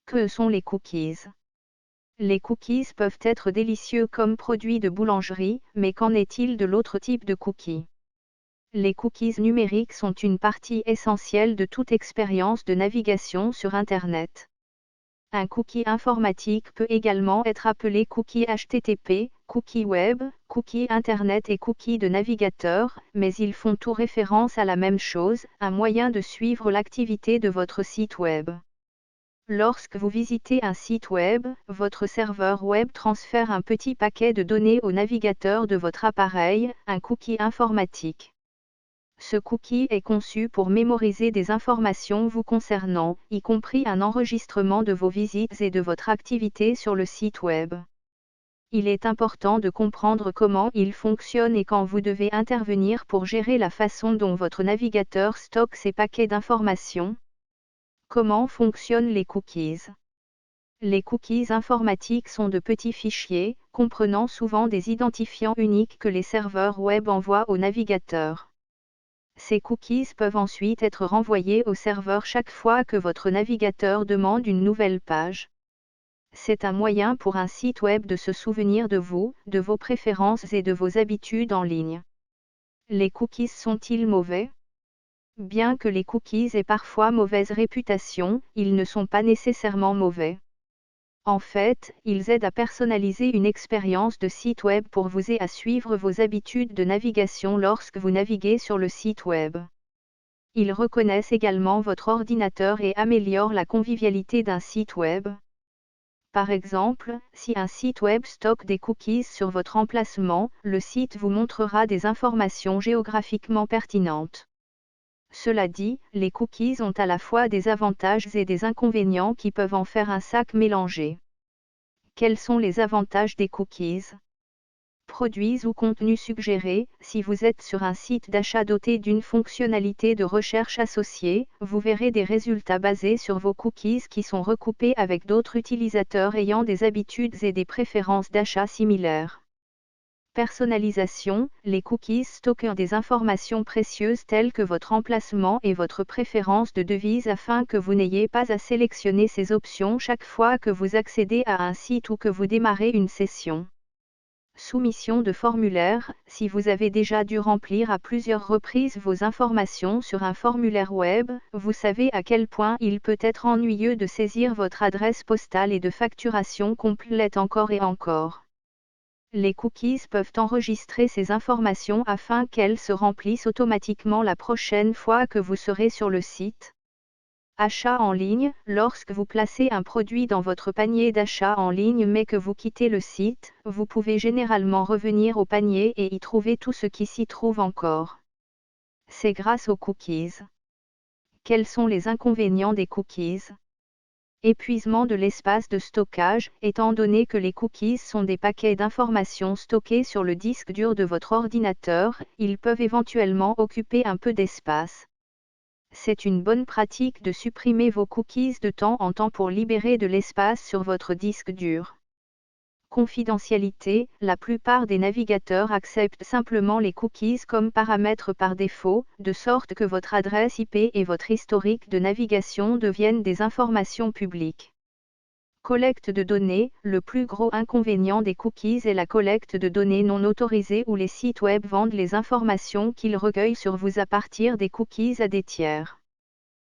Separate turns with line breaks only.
Que sont les cookies? Les cookies peuvent être délicieux comme produits de boulangerie, mais qu'en est-il de l'autre type de cookies? Les cookies numériques sont une partie essentielle de toute expérience de navigation sur Internet. Un cookie informatique peut également être appelé cookie HTTP, cookie web, cookie Internet et cookie de navigateur, mais ils font tous référence à la même chose, un moyen de suivre l'activité de votre site web. Lorsque vous visitez un site web, votre serveur web transfère un petit paquet de données au navigateur de votre appareil, un cookie informatique. Ce cookie est conçu pour mémoriser des informations vous concernant, y compris un enregistrement de vos visites et de votre activité sur le site web. Il est important de comprendre comment il fonctionne et quand vous devez intervenir pour gérer la façon dont votre navigateur stocke ces paquets d'informations. Comment fonctionnent les cookies? Les cookies informatiques sont de petits fichiers, comprenant souvent des identifiants uniques que les serveurs web envoient au navigateur. Ces cookies peuvent ensuite être renvoyés au serveur chaque fois que votre navigateur demande une nouvelle page. C'est un moyen pour un site web de se souvenir de vous, de vos préférences et de vos habitudes en ligne. Les cookies sont-ils mauvais? Bien que les cookies aient parfois mauvaise réputation, ils ne sont pas nécessairement mauvais. En fait, ils aident à personnaliser une expérience de site web pour vous et à suivre vos habitudes de navigation lorsque vous naviguez sur le site web. Ils reconnaissent également votre ordinateur et améliorent la convivialité d'un site web. Par exemple, si un site web stocke des cookies sur votre emplacement, le site vous montrera des informations géographiquement pertinentes. Cela dit, les cookies ont à la fois des avantages et des inconvénients qui peuvent en faire un sac mélangé. Quels sont les avantages des cookies? Produits ou contenus suggérés. Si vous êtes sur un site d'achat doté d'une fonctionnalité de recherche associée, vous verrez des résultats basés sur vos cookies qui sont recoupés avec d'autres utilisateurs ayant des habitudes et des préférences d'achat similaires. Personnalisation. Les cookies stockent des informations précieuses telles que votre emplacement et votre préférence de devise afin que vous n'ayez pas à sélectionner ces options chaque fois que vous accédez à un site ou que vous démarrez une session. Soumission de formulaire. Si vous avez déjà dû remplir à plusieurs reprises vos informations sur un formulaire web, vous savez à quel point il peut être ennuyeux de saisir votre adresse postale et de facturation complète encore et encore. Les cookies peuvent enregistrer ces informations afin qu'elles se remplissent automatiquement la prochaine fois que vous serez sur le site. Achat en ligne. Lorsque vous placez un produit dans votre panier d'achat en ligne mais que vous quittez le site, vous pouvez généralement revenir au panier et y trouver tout ce qui s'y trouve encore. C'est grâce aux cookies. Quels sont les inconvénients des cookies? Épuisement de l'espace de stockage. Étant donné que les cookies sont des paquets d'informations stockés sur le disque dur de votre ordinateur, ils peuvent éventuellement occuper un peu d'espace. C'est une bonne pratique de supprimer vos cookies de temps en temps pour libérer de l'espace sur votre disque dur. Confidentialité. La plupart des navigateurs acceptent simplement les cookies comme paramètres par défaut, de sorte que votre adresse IP et votre historique de navigation deviennent des informations publiques. Collecte de données. Le plus gros inconvénient des cookies est la collecte de données non autorisées où les sites web vendent les informations qu'ils recueillent sur vous à partir des cookies à des tiers.